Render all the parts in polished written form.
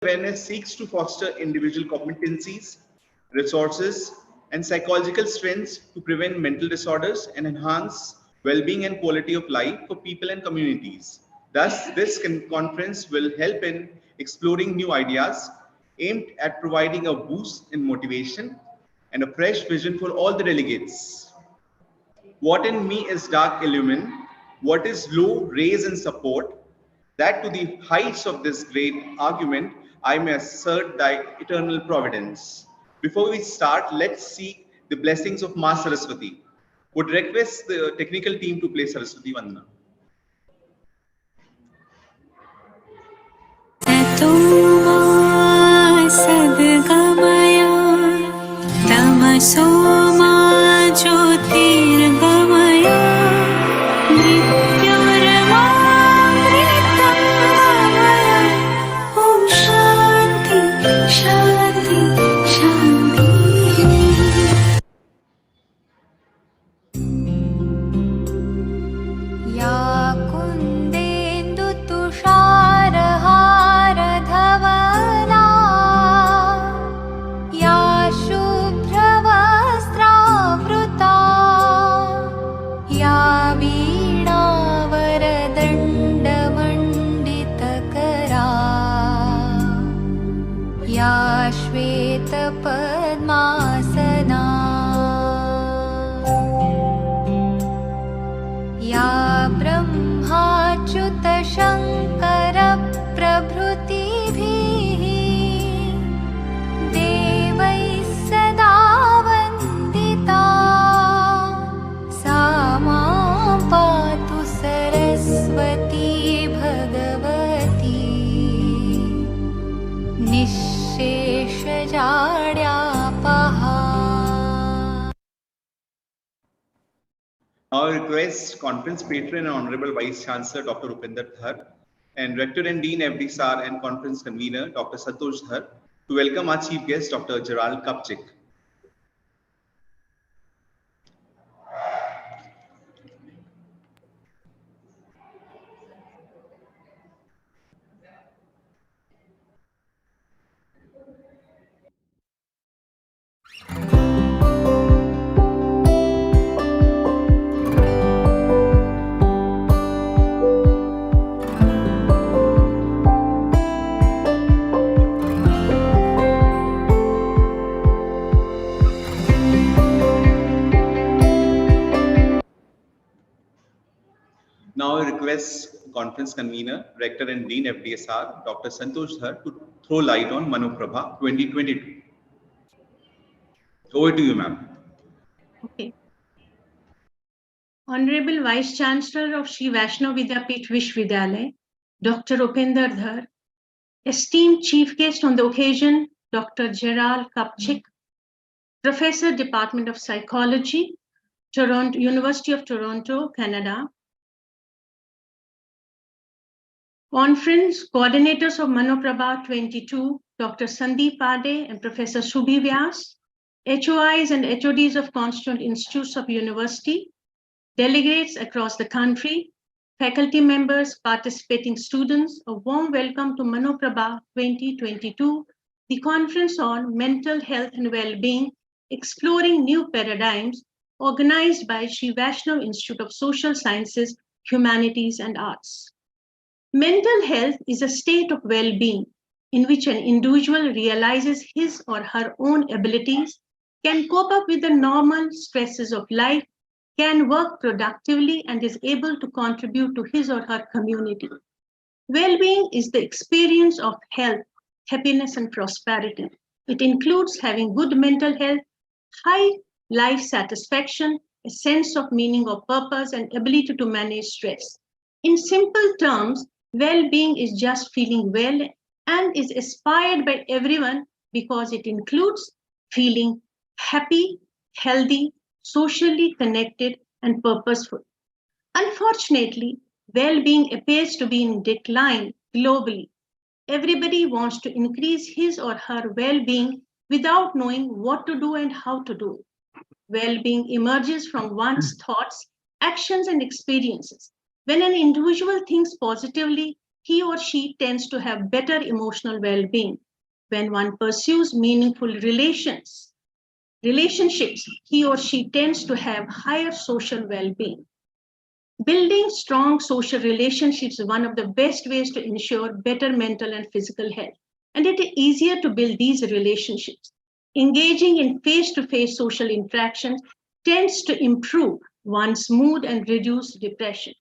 awareness seeks to foster individual competencies, resources, and psychological strengths to prevent mental disorders and enhance well-being and quality of life for people and communities. Thus, this conference will help in exploring new ideas aimed at providing a boost in motivation and a fresh vision for all the delegates. What in me is dark illumine, what is low raise and support, that to the heights of this great argument I may assert thy eternal providence. Before we start, let's seek the blessings of Ma Saraswati. Would request the technical team to play Saraswati Vandana. Now I request Conference Patron and Honorable Vice Chancellor Dr. Rupinder Dhar and Rector and Dean FDSR and Conference Convener Dr. Santosh Dhar to welcome our Chief Guest Dr. Gerald Kapchik. Now I request Conference Convener, Rector and Dean FDSR, Dr. Santosh Dhar to throw light on MANOPRABHA 2022. Over to you, ma'am. Okay. Honorable Vice Chancellor of Shri Vaishnav Vidyapith Vishwavidyalaya, Dr. Rupinder Dhar, esteemed Chief Guest on the occasion, Dr. Gerald Kapchik, Professor, Department of Psychology, Toronto, University of Toronto, Canada, Conference Coordinators of MANOPRABHA-2022, Dr. Sandeep Pade and Professor Subhi Vyas, HOIs and HODs of Constituent Institutes of University, delegates across the country, faculty members, participating students, a warm welcome to MANOPRABHA 2022, the conference on mental health and well-being, exploring new paradigms, organized by Shri Vaishnav Institute of Social Sciences, Humanities and Arts. Mental health is a state of well-being in which an individual realizes his or her own abilities, can cope up with the normal stresses of life, can work productively, and is able to contribute to his or her community. Well-being is the experience of health, happiness, and prosperity. It includes having good mental health, high life satisfaction, a sense of meaning or purpose, and ability to manage stress. In simple terms, well-being is just feeling well and is aspired by everyone because it includes feeling happy, healthy, socially connected, and purposeful. Unfortunately, well-being appears to be in decline globally. Everybody wants to increase his or her well-being without knowing what to do and how to do it. Well-being emerges from one's thoughts, actions, and experiences. When an individual thinks positively, he or she tends to have better emotional well-being. When one pursues meaningful relationships, he or she tends to have higher social well-being. Building strong social relationships is one of the best ways to ensure better mental and physical health. And it is easier to build these relationships. Engaging in face-to-face social interactions tends to improve one's mood and reduce depression.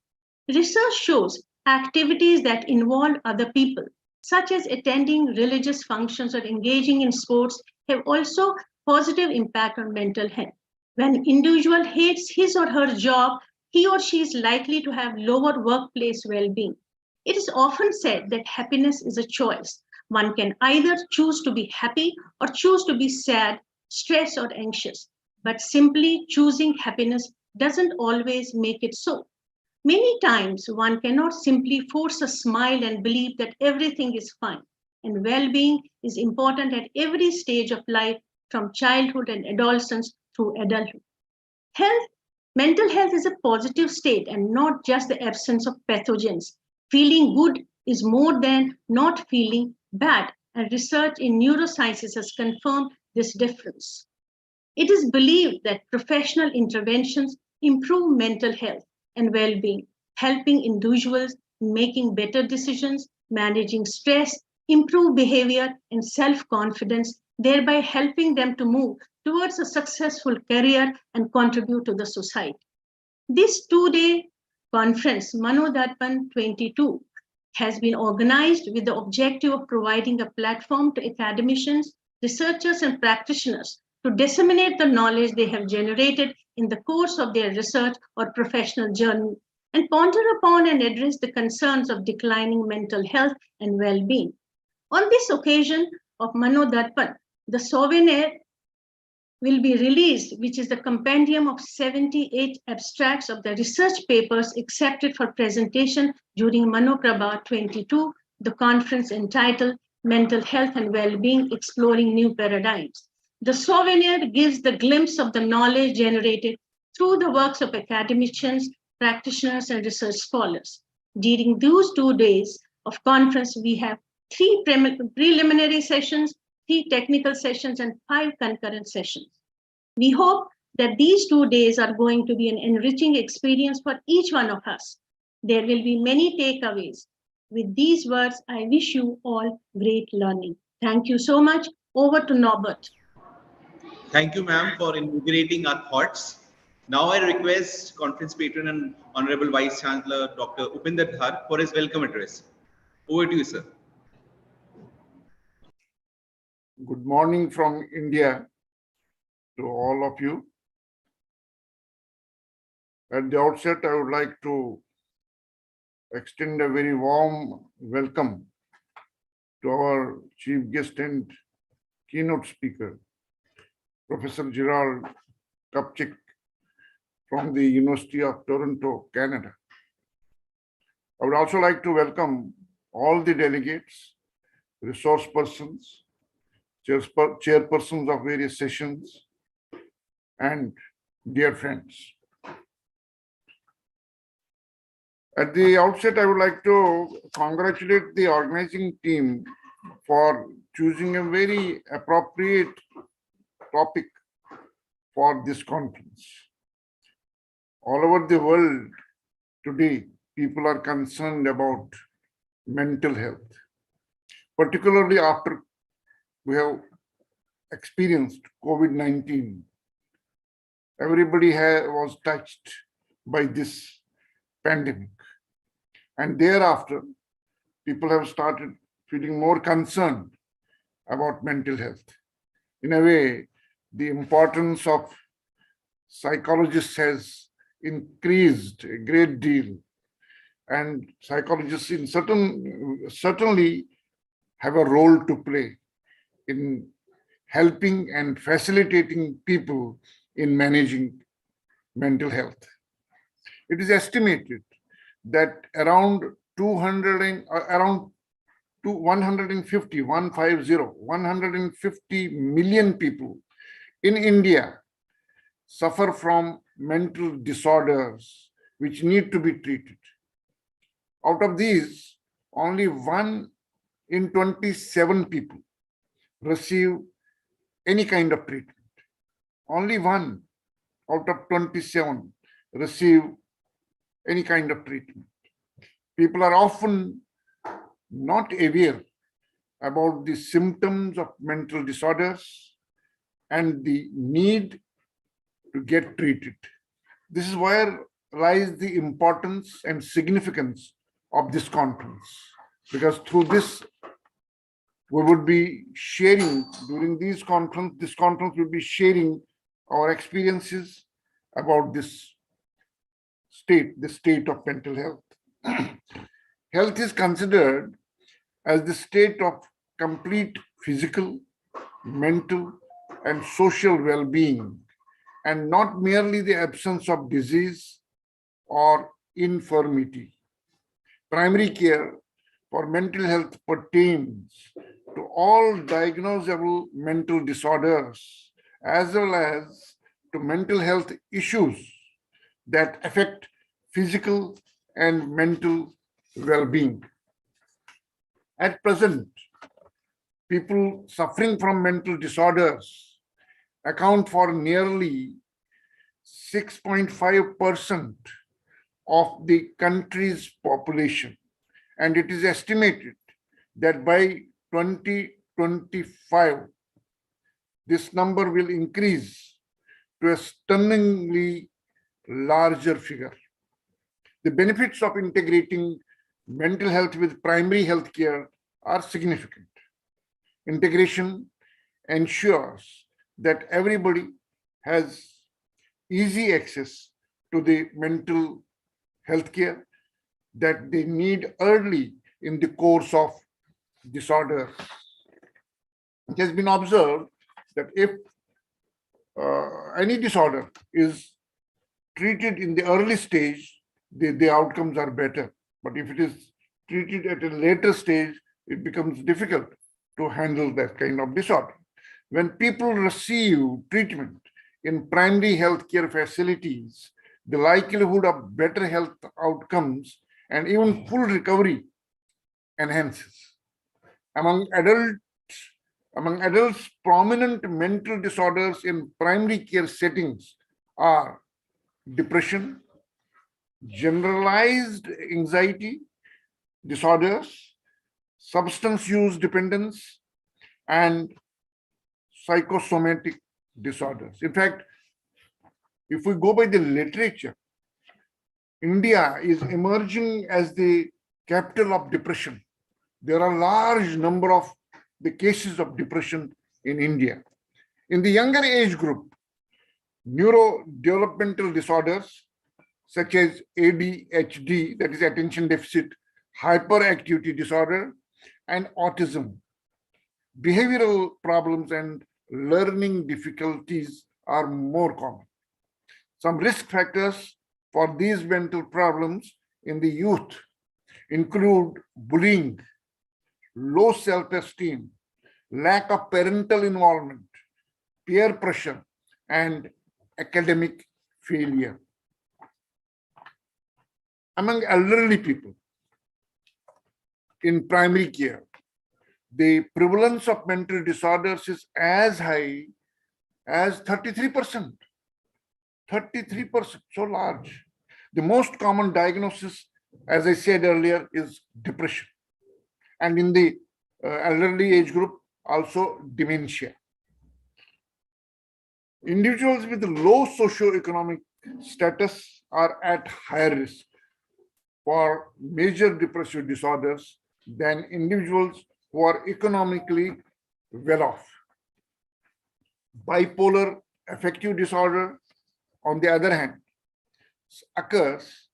Research shows activities that involve other people, such as attending religious functions or engaging in sports, have also positive impact on mental health. When an individual hates his or her job, he or she is likely to have lower workplace well-being. It is often said that happiness is a choice. One can either choose to be happy or choose to be sad, stressed, or anxious. But simply choosing happiness doesn't always make it so. Many times one cannot simply force a smile and believe that everything is fine. And well-being is important at every stage of life, from childhood and adolescence through adulthood. Health, mental health is a positive state and not just the absence of pathogens. Feeling good is more than not feeling bad, and research in neurosciences has confirmed this difference. It is believed that professional interventions improve mental health and well-being, helping individuals in making better decisions, managing stress, improve behavior and self-confidence, thereby helping them to move towards a successful career and contribute to the society. This two-day conference, MANOPRABHA 22, has been organized with the objective of providing a platform to academicians, researchers, and practitioners to disseminate the knowledge they have generated in the course of their research or professional journey and ponder upon and address the concerns of declining mental health and well-being. On this occasion of MANOPRABHA, the souvenir will be released, which is the compendium of 78 abstracts of the research papers accepted for presentation during MANOPRABHA 22, the conference entitled Mental Health and Well-Being, Exploring New Paradigms. The souvenir gives the glimpse of the knowledge generated through the works of academicians, practitioners, and research scholars. During those 2 days of conference, we have 3 preliminary sessions, 3 technical sessions, and 5 concurrent sessions. We hope that these 2 days are going to be an enriching experience for each one of us. There will be many takeaways. With these words, I wish you all great learning. Thank you so much. Over to Norbert. Thank you, ma'am, for inaugurating our thoughts. Now I request Conference Patron and Honorable Vice Chancellor Dr. Upinder Dhar for his welcome address. Over to you, sir. Good morning from India to all of you. At the outset, I would like to extend a very warm welcome to our chief guest and keynote speaker, Professor Gerald Kupchik from the University of Toronto, Canada. I would also like to welcome all the delegates, resource persons, chairpersons of various sessions, and dear friends. At the outset, I would like to congratulate the organizing team for choosing a very appropriate topic for this conference. All over the world today, people are concerned about mental health, particularly after we have experienced COVID-19. Everybody was touched by this pandemic. And thereafter, people have started feeling more concerned about mental health. In a way, the importance of psychologists has increased a great deal. And psychologists certainly have a role to play in helping and facilitating people in managing mental health. It is estimated that around 150 million people in India suffer from mental disorders which need to be treated. Out of these, only 1 in 27 people receive any kind of treatment. Only 1 out of 27 receive any kind of treatment. People are often not aware about the symptoms of mental disorders and the need to get treated. This is where lies the importance and significance of this conference, because through this we would be sharing during this conference will be sharing our experiences about this state, the state of mental health. Health is considered as the state of complete physical, mental, and social well-being, and not merely the absence of disease or infirmity. Primary care for mental health pertains to all diagnosable mental disorders as well as to mental health issues that affect physical and mental well-being. At present, people suffering from mental disorders account for nearly 6.5% of the country's population, and it is estimated that by 2025, this number will increase to a stunningly larger figure. The benefits of integrating mental health with primary health care are significant. Integration ensures that everybody has easy access to the mental health care that they need early in the course of disorder. It has been observed that if any disorder is treated in the early stage, the outcomes are better. But if it is treated at a later stage, it becomes difficult to handle that kind of disorder. When people receive treatment in primary healthcare facilities, the likelihood of better health outcomes and even full recovery enhances. Among adults, prominent mental disorders in primary care settings are depression, generalized anxiety disorders, substance use dependence, and psychosomatic disorders. In fact, if we go by the literature, India is emerging as the capital of depression. There are a large number of the cases of depression in India. In the younger age group, neurodevelopmental disorders such as ADHD, that is attention deficit hyperactivity disorder, and autism, behavioral problems and learning difficulties are more common. Some risk factors for these mental problems in the youth include bullying, low self-esteem, lack of parental involvement, peer pressure, and academic failure. Among elderly people in primary care, the prevalence of mental disorders is as high as 33%. 33%, so large. The most common diagnosis, as I said earlier, is depression. And in the elderly age group, also dementia. Individuals with low socioeconomic status are at higher risk for major depressive disorders than individuals who are economically well off. Bipolar affective disorder, on the other hand, occurs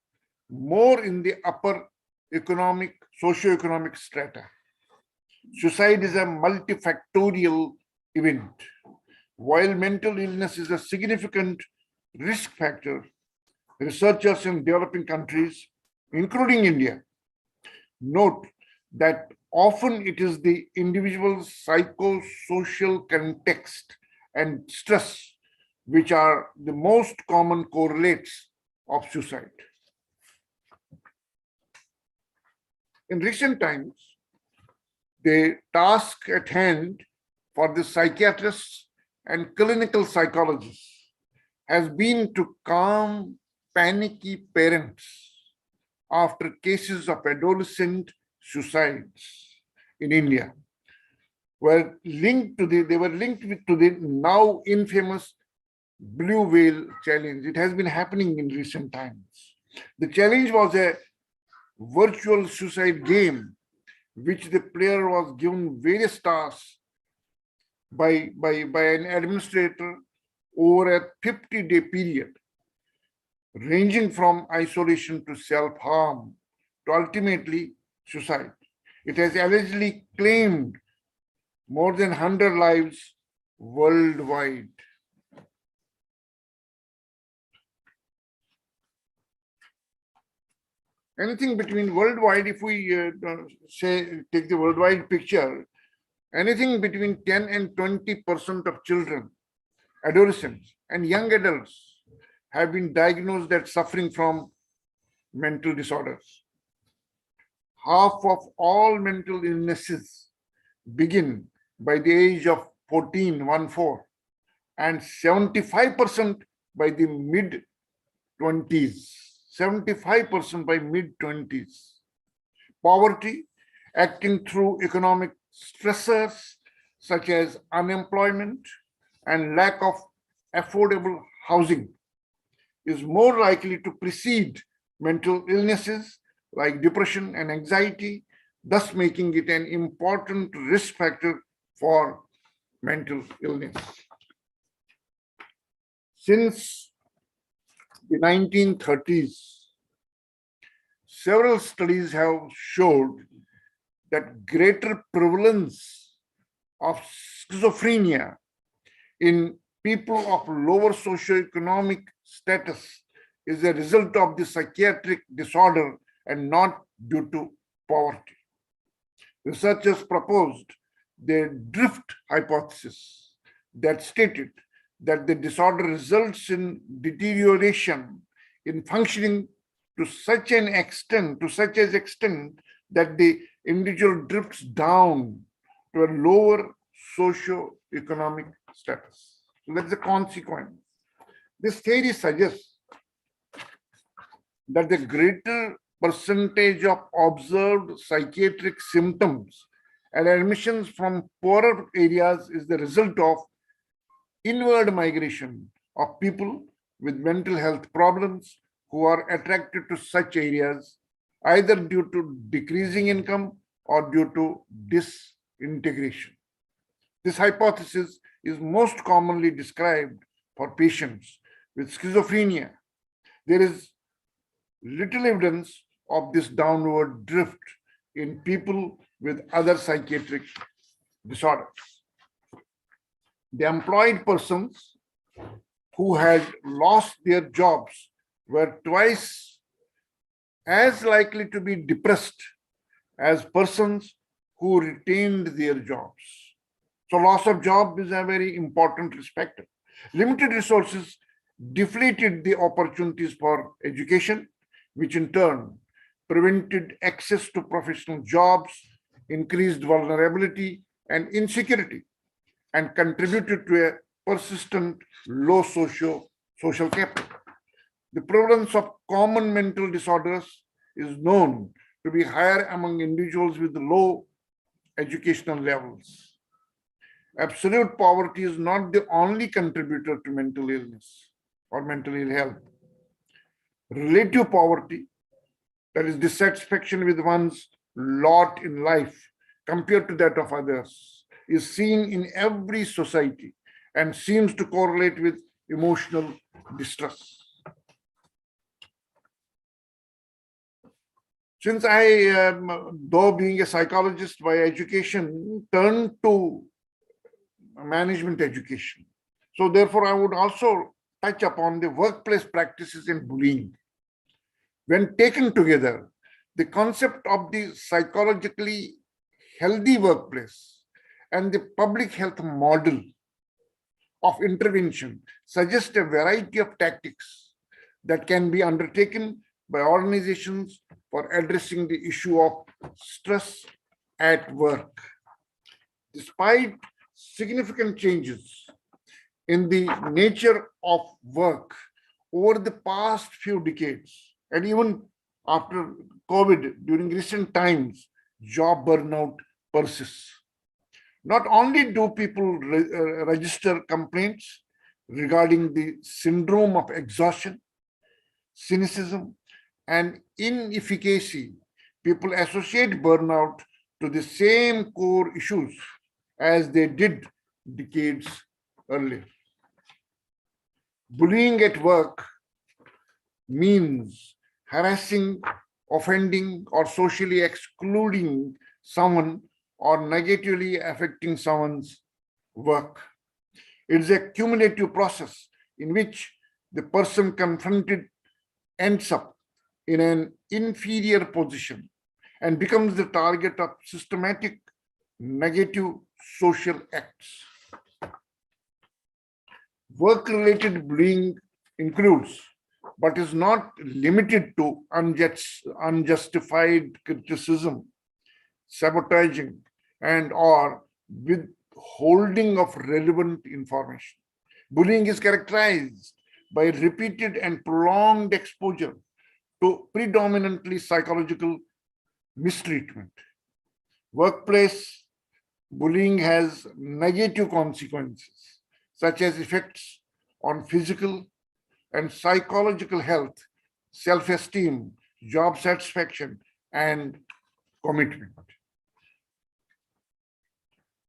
more in the upper socioeconomic strata. Suicide is a multifactorial event. While mental illness is a significant risk factor, researchers in developing countries, including India, note that often it is the individual's psychosocial context and stress which are the most common correlates of suicide. In recent times, the task at hand for the psychiatrists and clinical psychologists has been to calm panicky parents after cases of adolescent suicides in India were linked to the now infamous blue whale challenge. It has been happening in recent times. The challenge was a virtual suicide game, which the player was given various tasks by an administrator over a 50-day period, ranging from isolation to self-harm to ultimately suicide. It has allegedly claimed more than 100 lives worldwide. Anything between worldwide, if we take the worldwide picture, anything between 10 and 20% of children, adolescents, and young adults have been diagnosed as suffering from mental disorders. Half of all mental illnesses begin by the age of 14, and 75% by the mid-20s. 75% by mid-20s. Poverty, acting through economic stressors such as unemployment and lack of affordable housing, is more likely to precede mental illnesses like depression and anxiety, thus making it an important risk factor for mental illness. Since the 1930s, several studies have showed that greater prevalence of schizophrenia in people of lower socioeconomic status is a result of the psychiatric disorder and not due to poverty. Researchers proposed the drift hypothesis that stated that the disorder results in deterioration in functioning to such an extent that the individual drifts down to a lower socio-economic status. So that's the consequence. This theory suggests that the greater percentage of observed psychiatric symptoms and admissions from poorer areas is the result of inward migration of people with mental health problems who are attracted to such areas either due to decreasing income or due to disintegration. This hypothesis is most commonly described for patients with schizophrenia. There is little evidence of this downward drift in people with other psychiatric disorders. The employed persons who had lost their jobs were twice as likely to be depressed as persons who retained their jobs. So loss of job is a very important risk factor. Limited resources deflated the opportunities for education, which in turn prevented access to professional jobs, increased vulnerability and insecurity, and contributed to a persistent low social capital. The prevalence of common mental disorders is known to be higher among individuals with low educational levels. Absolute poverty is not the only contributor to mental illness or mental ill health. Relative poverty, that is dissatisfaction with one's lot in life compared to that of others, is seen in every society and seems to correlate with emotional distress. Since I, though being a psychologist by education, turned to management education, so therefore I would also touch upon the workplace practices in bullying. When taken together, the concept of the psychologically healthy workplace and the public health model of intervention suggest a variety of tactics that can be undertaken by organizations for addressing the issue of stress at work. Despite significant changes in the nature of work over the past few decades, and even after COVID, during recent times, job burnout persists. Not only do people register complaints regarding the syndrome of exhaustion, cynicism, and inefficacy, people associate burnout to the same core issues as they did decades earlier. Bullying at work means harassing, offending, or socially excluding someone or negatively affecting someone's work. It is a cumulative process in which the person confronted ends up in an inferior position and becomes the target of systematic negative social acts. Work-related bullying includes, but is not limited to, unjustified criticism, sabotaging, and or withholding of relevant information. Bullying is characterized by repeated and prolonged exposure to predominantly psychological mistreatment. Workplace bullying has negative consequences, such as effects on physical and psychological health, self-esteem, job satisfaction, and commitment.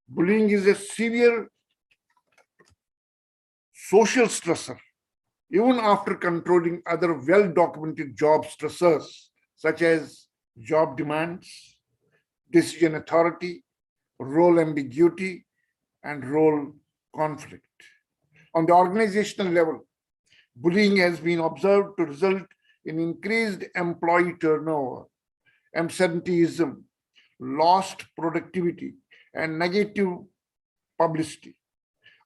Bullying is a severe social stressor, even after controlling other well-documented job stressors, such as job demands, decision authority, role ambiguity, and role conflict. On the organizational level, bullying has been observed to result in increased employee turnover, absenteeism, lost productivity, and negative publicity,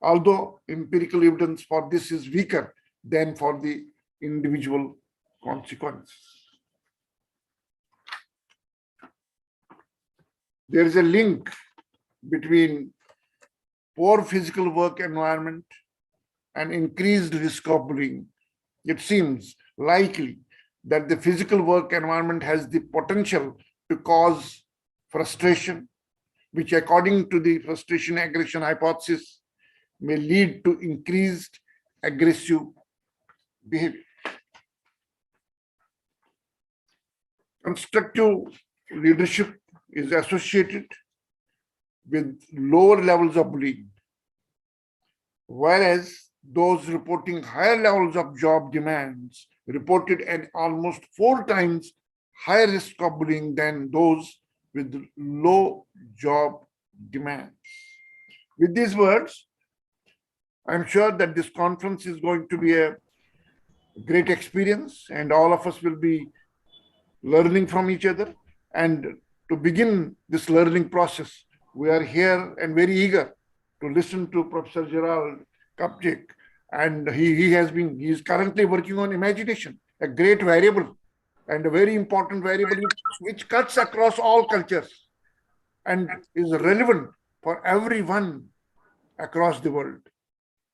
although empirical evidence for this is weaker than for the individual consequences. There is a link between poor physical work environment and increased risk of bullying. It seems likely that the physical work environment has the potential to cause frustration, which according to the frustration aggression hypothesis may lead to increased aggressive behavior. Constructive leadership is associated with lower levels of bullying, whereas those reporting higher levels of job demands reported an almost 4 times higher risk of bullying than those with low job demands. With these words, I'm sure that this conference is going to be a great experience and all of us will be learning from each other. And to begin this learning process, we are here and very eager to listen to Professor Gerald Kapchik. And he is currently working on imagination, a great variable and a very important variable which cuts across all cultures and is relevant for everyone across the world.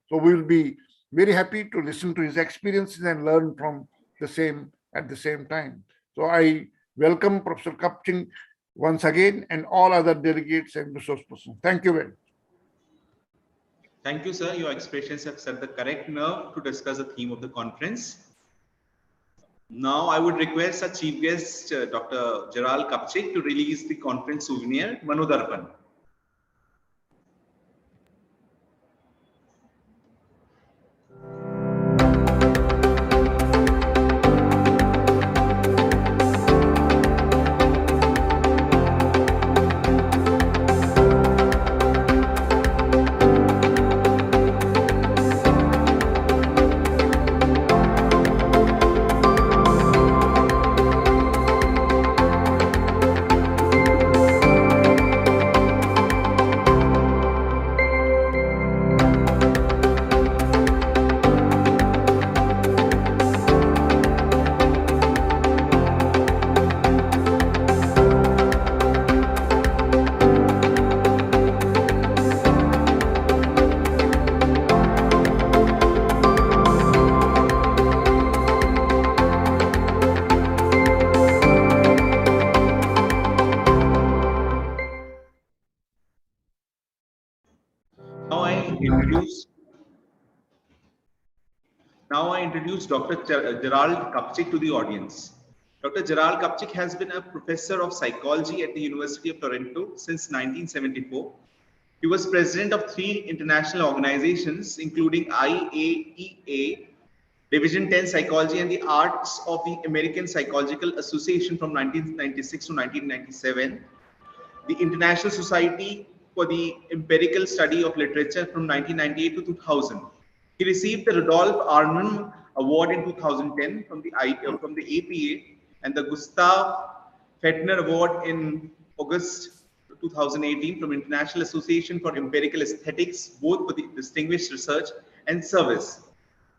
So we will be very happy to listen to his experiences and learn from the same at the same time. So I welcome Professor Kapchik once again and all other delegates and resource persons. Thank you very much. Thank you, sir. Your expressions have set the correct nerve to discuss the theme of the conference. Now, I would request our chief guest, Dr. Gerald Kapchik, to release the conference souvenir, Manodarpan. introduce Dr. Gerald Kapchik to the audience. Dr. Gerald Kapchik has been a professor of psychology at the University of Toronto since 1974. He was president of 3 international organizations, including IAEA, Division 10 Psychology and the Arts of the American Psychological Association from 1996 to 1997, the International Society for the Empirical Study of Literature from 1998 to 2000. He received the Rudolf Arnhem Award in 2010 from the APA and the Gustav Fettner Award in August 2018 from International Association for Empirical Aesthetics, both for the distinguished research and service.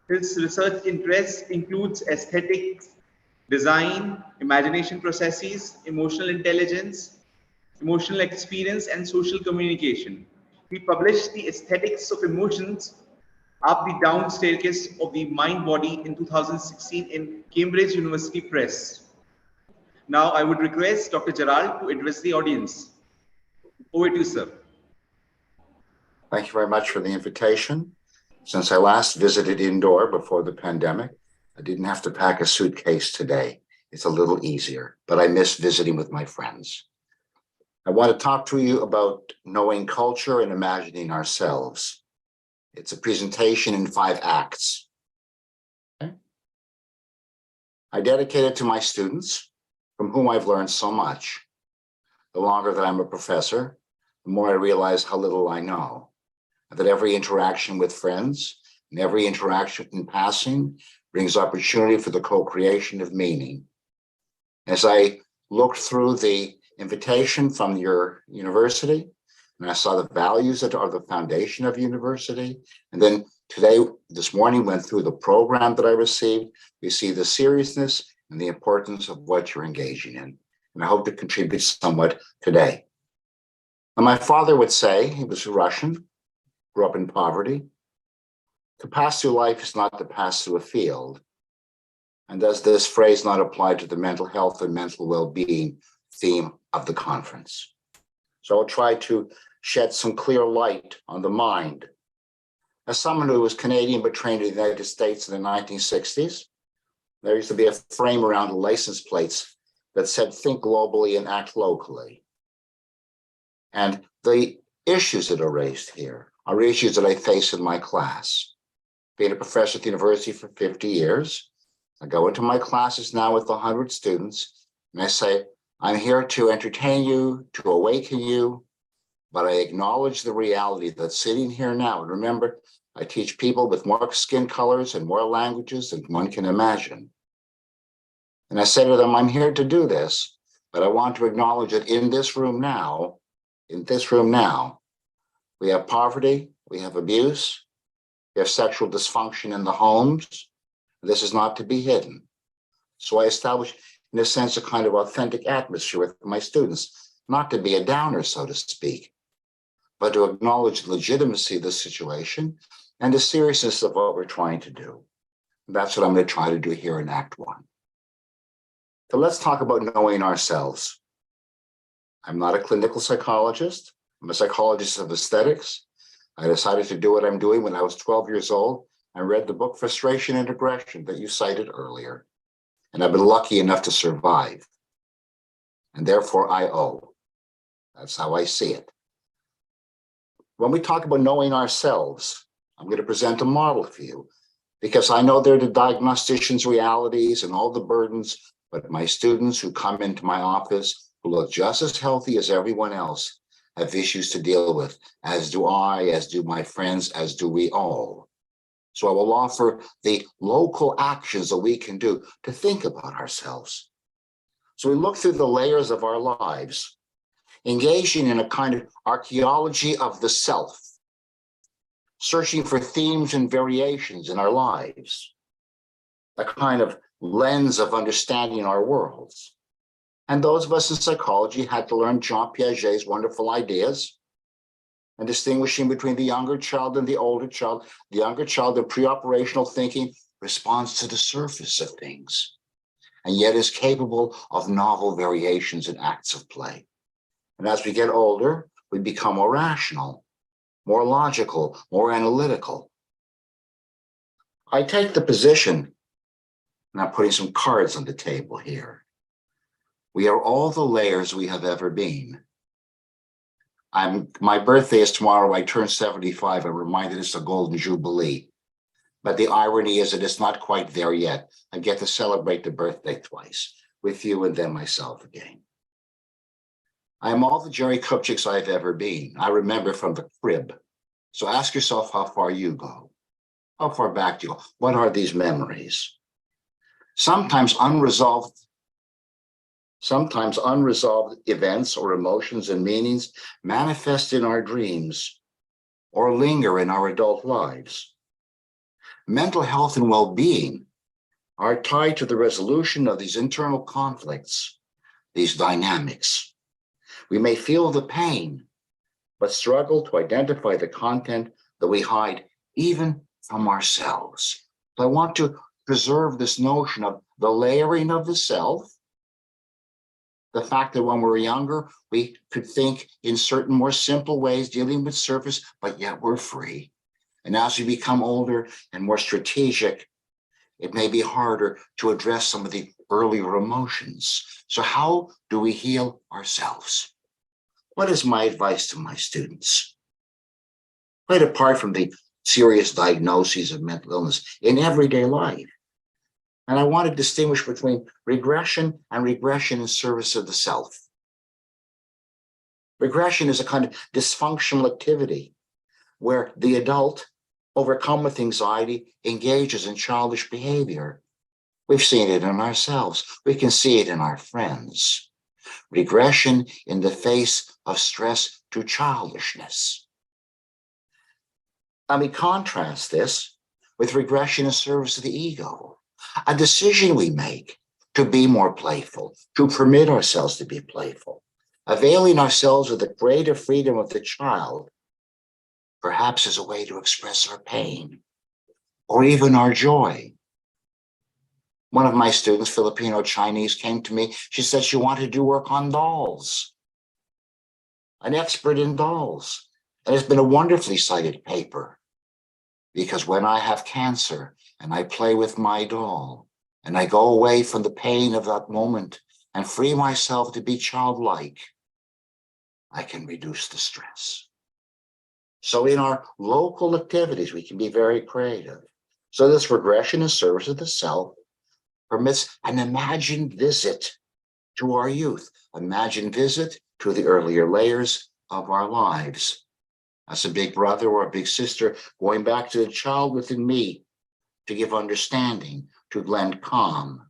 His research interests includes aesthetics, design, imagination processes, emotional intelligence, emotional experience, and social communication. He published The Aesthetics of Emotions, Up the Down Staircase of the Mind Body in 2016 in Cambridge University Press. Now I would request Dr. Gerald to address the audience. Over to you, sir. Thank you very much for the invitation. Since I last visited indoor before the pandemic, I didn't have to pack a suitcase today. It's a little easier, but I miss visiting with my friends. I want to talk to you about knowing culture and imagining ourselves. It's a presentation in 5 acts. Okay? I dedicate it to my students, from whom I've learned so much. The longer that I'm a professor, the more I realize how little I know, and that every interaction with friends and every interaction in passing brings opportunity for the co-creation of meaning. As I looked through the invitation from your university, and I saw the values that are the foundation of university, and then this morning, went through the program that I received, we see the seriousness and the importance of what you're engaging in. And I hope to contribute somewhat today. And my father would say, he was Russian, grew up in poverty, to pass through life is not to pass through a field. And does this phrase not apply to the mental health and mental well-being theme of the conference? So I'll try to shed some clear light on the mind. As someone who was Canadian but trained in the United States in the 1960s, there used to be a frame around the license plates that said, think globally and act locally. And the issues that are raised here are issues that I face in my class. Being a professor at the university for 50 years, I go into my classes now with 100 students, and I say, I'm here to entertain you, to awaken you, but I acknowledge the reality that sitting here now, and remember, I teach people with more skin colors and more languages than one can imagine. And I say to them, I'm here to do this, but I want to acknowledge that in this room now, we have poverty, we have abuse, we have sexual dysfunction in the homes. This is not to be hidden. So I establish, in a sense, a kind of authentic atmosphere with my students, not to be a downer, so to speak, but to acknowledge the legitimacy of the situation and the seriousness of what we're trying to do. And that's what I'm going to try to do here in Act 1. So let's talk about knowing ourselves. I'm not a clinical psychologist. I'm a psychologist of aesthetics. I decided to do what I'm doing when I was 12 years old. I read the book Frustration and Aggression that you cited earlier. And I've been lucky enough to survive. And therefore I owe. That's how I see it. When we talk about knowing ourselves, I'm going to present a model for you, because I know they're the diagnostician's realities and all the burdens, but my students who come into my office who look just as healthy as everyone else have issues to deal with, as do I, as do my friends, as do we all. So I will offer the local actions that we can do to think about ourselves. So we look through the layers of our lives, engaging in a kind of archaeology of the self, searching for themes and variations in our lives, a kind of lens of understanding our worlds. And those of us in psychology had to learn Jean Piaget's wonderful ideas and distinguishing between the younger child and the older child. The younger child in pre-operational thinking responds to the surface of things, and yet is capable of novel variations and acts of play. And as we get older, we become more rational. more logical, more analytical. I take the position, and I'm putting some cards on the table here. We are all the layers we have ever been. My birthday is tomorrow. I turn 75. I'm reminded it's a golden jubilee. But the irony is that it's not quite there yet. I get to celebrate the birthday twice, with you and then myself again. I am all the Jerry Kupchiks I've ever been. I remember from the crib. So ask yourself how far you go. How far back do you go? What are these memories? Sometimes unresolved events or emotions and meanings manifest in our dreams or linger in our adult lives. Mental health and well-being are tied to the resolution of these internal conflicts, these dynamics. We may feel the pain, but struggle to identify the content that we hide even from ourselves. So I want to preserve this notion of the layering of the self, the fact that when we're younger, we could think in certain more simple ways, dealing with surface, but yet we're free. And as we become older and more strategic, it may be harder to address some of the earlier emotions. So how do we heal ourselves? What is my advice to my students? Quite apart from the serious diagnoses of mental illness in everyday life. And I want to distinguish between regression and regression in service of the self. Regression is a kind of dysfunctional activity where the adult, overcome with anxiety, engages in childish behavior. We've seen it in ourselves. We can see it in our friends. Regression in the face of stress to childishness. And we contrast this with regression in service of the ego, a decision we make to be more playful, to permit ourselves to be playful, availing ourselves of the greater freedom of the child, perhaps as a way to express our pain or even our joy. One of my students, Filipino Chinese, came to me. She said she wanted to do work on dolls, an expert in dolls. And it's been a wonderfully cited paper, because when I have cancer and I play with my doll and I go away from the pain of that moment and free myself to be childlike, I can reduce the stress. So in our local activities, we can be very creative. So this regression in service of the self permits an imagined visit to our youth, imagined visit to the earlier layers of our lives. As a big brother or a big sister, going back to the child within me to give understanding, to lend calm.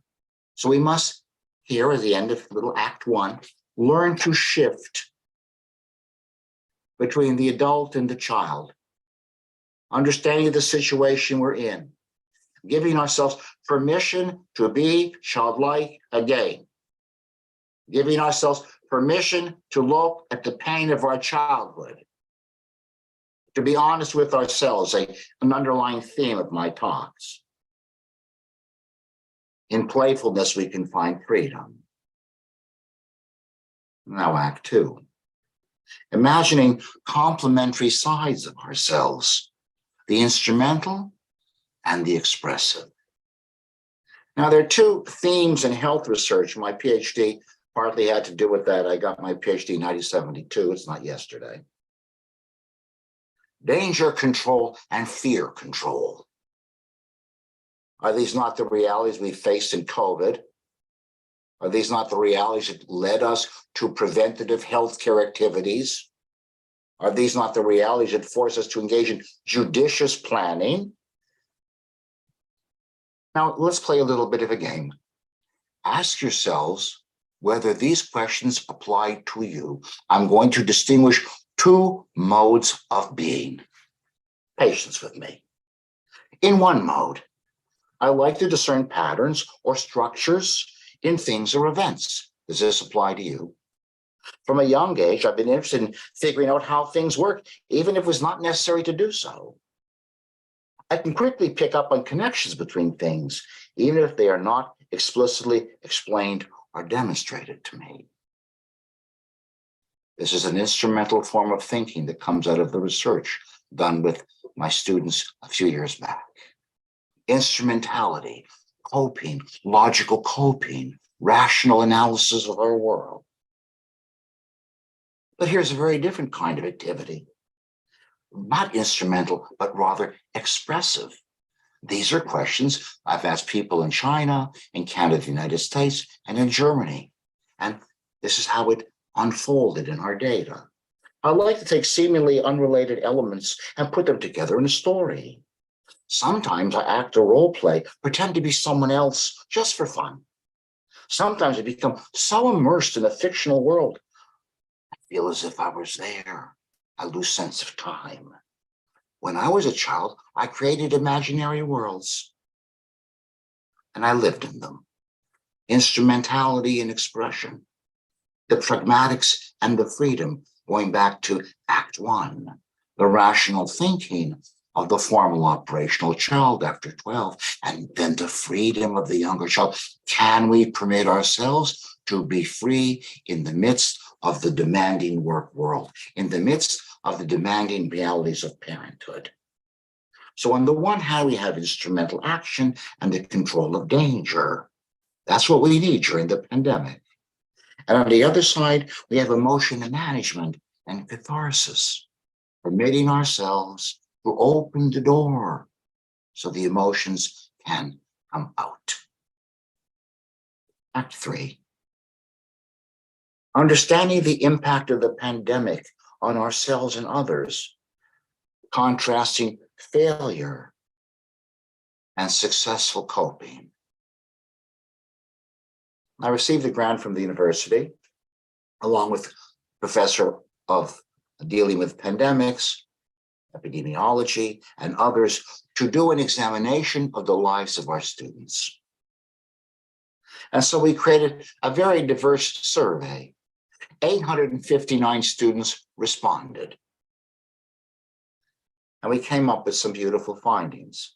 So we must, here at the end of little Act 1, learn to shift between the adult and the child, understanding the situation we're in, giving ourselves permission to be childlike again, giving ourselves permission to look at the pain of our childhood, to be honest with ourselves, an underlying theme of my talks. In playfulness, we can find freedom. Now, Act 2. Imagining complementary sides of ourselves, the instrumental and the expressive. Now, there are two themes in health research. My PhD partly had to do with that. I got my PhD in 1972. It's not yesterday. Danger control and fear control. Are these not the realities we faced in COVID? Are these not the realities that led us to preventative healthcare activities? Are these not the realities that force us to engage in judicious planning? Now, let's play a little bit of a game. Ask yourselves whether these questions apply to you. I'm going to distinguish two modes of being. Patience with me. In one mode, I like to discern patterns or structures in things or events. Does this apply to you? From a young age, I've been interested in figuring out how things work, even if it was not necessary to do so. I can quickly pick up on connections between things, even if they are not explicitly explained or demonstrated to me. This is an instrumental form of thinking that comes out of the research done with my students a few years back. Instrumentality, coping, logical coping, rational analysis of our world. But here's a very different kind of activity. Not instrumental, but rather expressive. These are questions I've asked people in China, in Canada, the United States, and in Germany. And this is how it unfolded in our data. I like to take seemingly unrelated elements and put them together in a story. Sometimes I act a role play, pretend to be someone else just for fun. Sometimes I become so immersed in a fictional world, I feel as if I was there. I lose sense of time. When I was a child, I created imaginary worlds, and I lived in them. Instrumentality and expression, the pragmatics and the freedom, going back to Act 1, the rational thinking of the formal operational child after 12, and then the freedom of the younger child. Can we permit ourselves to be free in the midst of the demanding work world, in the midst of the demanding realities of parenthood? So on the one hand, we have instrumental action and the control of danger. That's what we need during the pandemic. And on the other side, we have emotion management and catharsis, permitting ourselves to open the door so the emotions can come out. Act 3. Understanding the impact of the pandemic on ourselves and others, contrasting failure and successful coping. I received a grant from the university, along with professor of dealing with pandemics, epidemiology, and others, to do an examination of the lives of our students. And so we created a very diverse survey. 859 students responded. And we came up with some beautiful findings.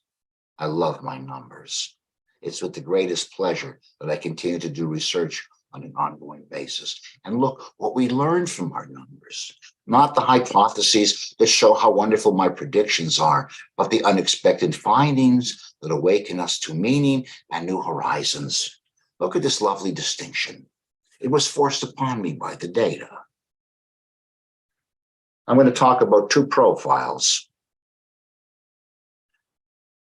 I love my numbers. It's with the greatest pleasure that I continue to do research on an ongoing basis. And look what we learned from our numbers, not the hypotheses that show how wonderful my predictions are, but the unexpected findings that awaken us to meaning and new horizons. Look at this lovely distinction. It was forced upon me by the data. I'm going to talk about two profiles.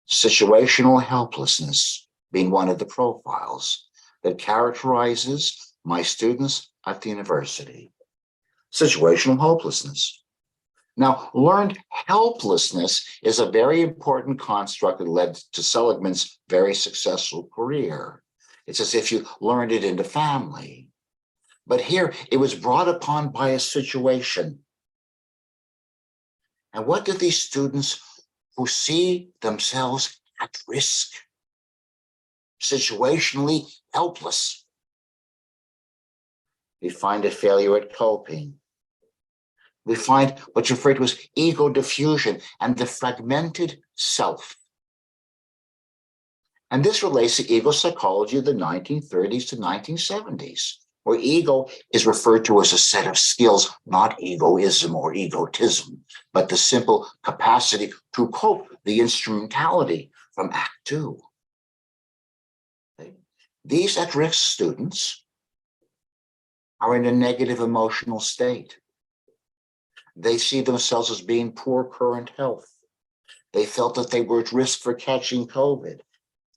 Situational helplessness being one of the profiles that characterizes my students at the university. Situational hopelessness. Now, learned helplessness is a very important construct that led to Seligman's very successful career. It's as if you learned it in the family. But here, it was brought upon by a situation. And what do these students who see themselves at risk, situationally helpless? We find a failure at coping. We find what you refer to as ego diffusion and the fragmented self. And this relates to ego psychology of the 1930s to 1970s, where ego is referred to as a set of skills, not egoism or egotism, but the simple capacity to cope, the instrumentality from Act 2. Okay. These at-risk students are in a negative emotional state. They see themselves as being poor current health. They felt that they were at risk for catching COVID,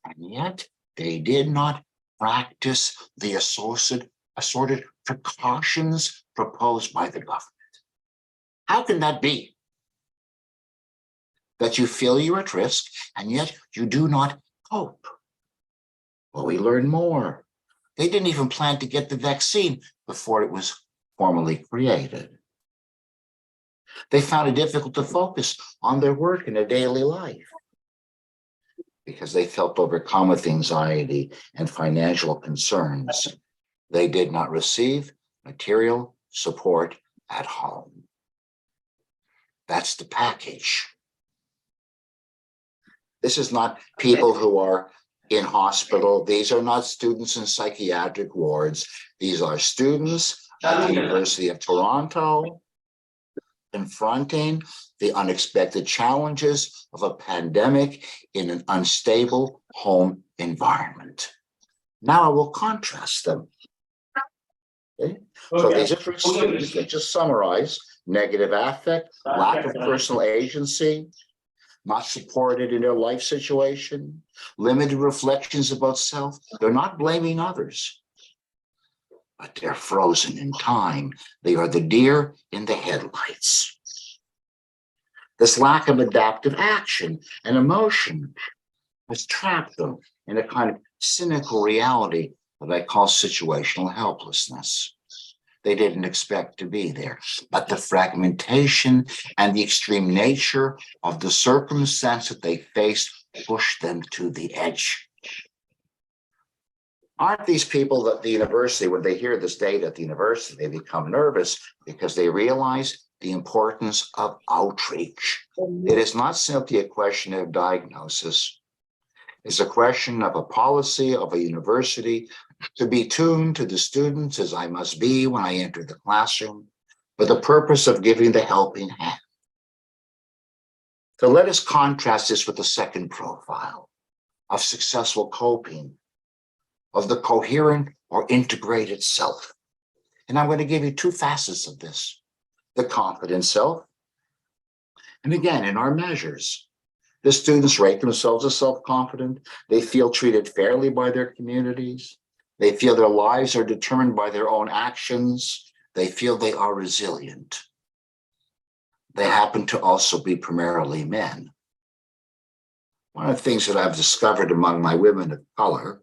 and yet they did not practice the assorted precautions proposed by the government. How can that be? That you feel you're at risk, and yet you do not cope? Well, we learn more. They didn't even plan to get the vaccine before it was formally created. They found it difficult to focus on their work in their daily life because they felt overcome with anxiety and financial concerns. They did not receive material support at home. That's the package. This is not people who are in hospital. These are not students in psychiatric wards. These are students at the University of Toronto, confronting the unexpected challenges of a pandemic in an unstable home environment. Now I will contrast them. Okay? So these are for students. Let's just summarize: negative affect, lack of personal agency, not supported in their life situation, limited reflections about self. They're not blaming others, but they're frozen in time. They are the deer in the headlights. This lack of adaptive action and emotion has trapped them in a kind of cynical reality that I call situational helplessness. They didn't expect to be there, but the fragmentation and the extreme nature of the circumstance that they faced pushed them to the edge. Aren't these people at the university, when they hear this data at the university, they become nervous because they realize the importance of outreach? It is not simply a question of diagnosis. It's a question of a policy of a university to be tuned to the students as I must be when I enter the classroom, for the purpose of giving the helping hand. So let us contrast this with the second profile of successful coping, of the coherent or integrated self. And I'm going to give you two facets of this: the confident self. And again, in our measures, the students rate themselves as self-confident. They feel treated fairly by their communities. They feel their lives are determined by their own actions. They feel they are resilient. They happen to also be primarily men. One of the things that I've discovered among my women of color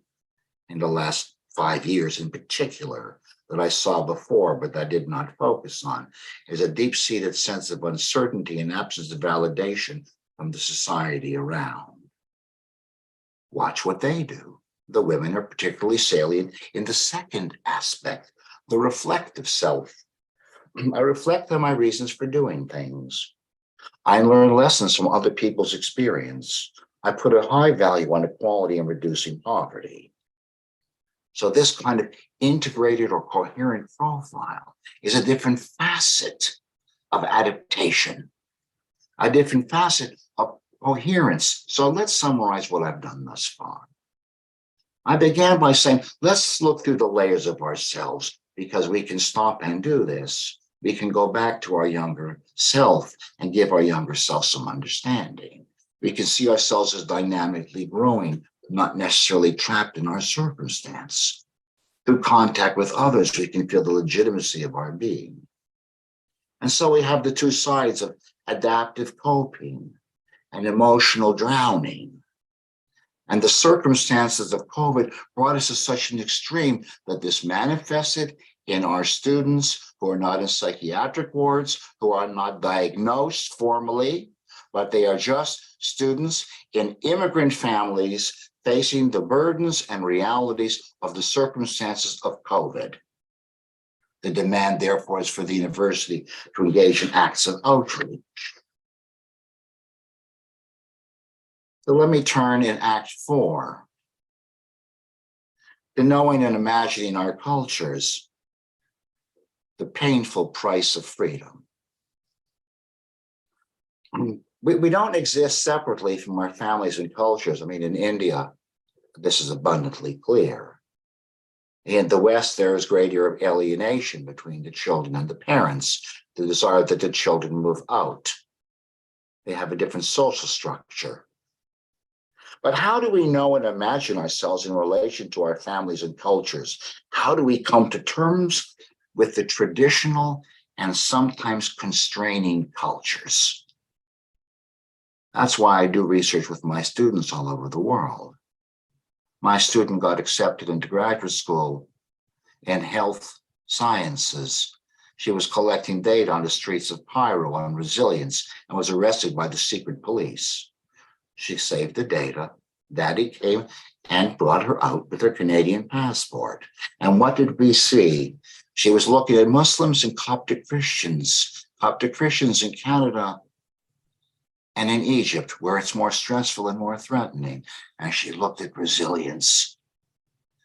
in the last 5 years in particular, that I saw before, but I did not focus on, is a deep-seated sense of uncertainty and absence of validation from the society around. Watch what they do. The women are particularly salient in the second aspect, the reflective self. I reflect on my reasons for doing things. I learn lessons from other people's experience. I put a high value on equality and reducing poverty. So this kind of integrated or coherent profile is a different facet of adaptation, a different facet of coherence. So let's summarize what I've done thus far. I began by saying, let's look through the layers of ourselves, because we can stop and do this. We can go back to our younger self and give our younger self some understanding. We can see ourselves as dynamically growing, not necessarily trapped in our circumstance. Through contact with others, we can feel the legitimacy of our being. And so we have the two sides of adaptive coping and emotional drowning. And the circumstances of COVID brought us to such an extreme that this manifested in our students who are not in psychiatric wards, who are not diagnosed formally, but they are just students in immigrant families facing the burdens and realities of the circumstances of COVID. The demand, therefore, is for the university to engage in acts of outreach. So let me turn in Act 4 to knowing and imagining our cultures, the painful price of freedom. We don't exist separately from our families and cultures. I mean, in India, this is abundantly clear. In the West, there is greater alienation between the children and the parents, the desire that the children move out. They have a different social structure. But how do we know and imagine ourselves in relation to our families and cultures? How do we come to terms with the traditional and sometimes constraining cultures? That's why I do research with my students all over the world. My student got accepted into graduate school in health sciences. She was collecting data on the streets of Cairo on resilience and was arrested by the secret police. She saved the data. Daddy came and brought her out with her Canadian passport. And what did we see? She was looking at Muslims and Coptic Christians in Canada and in Egypt, where it's more stressful and more threatening. And she looked at resilience.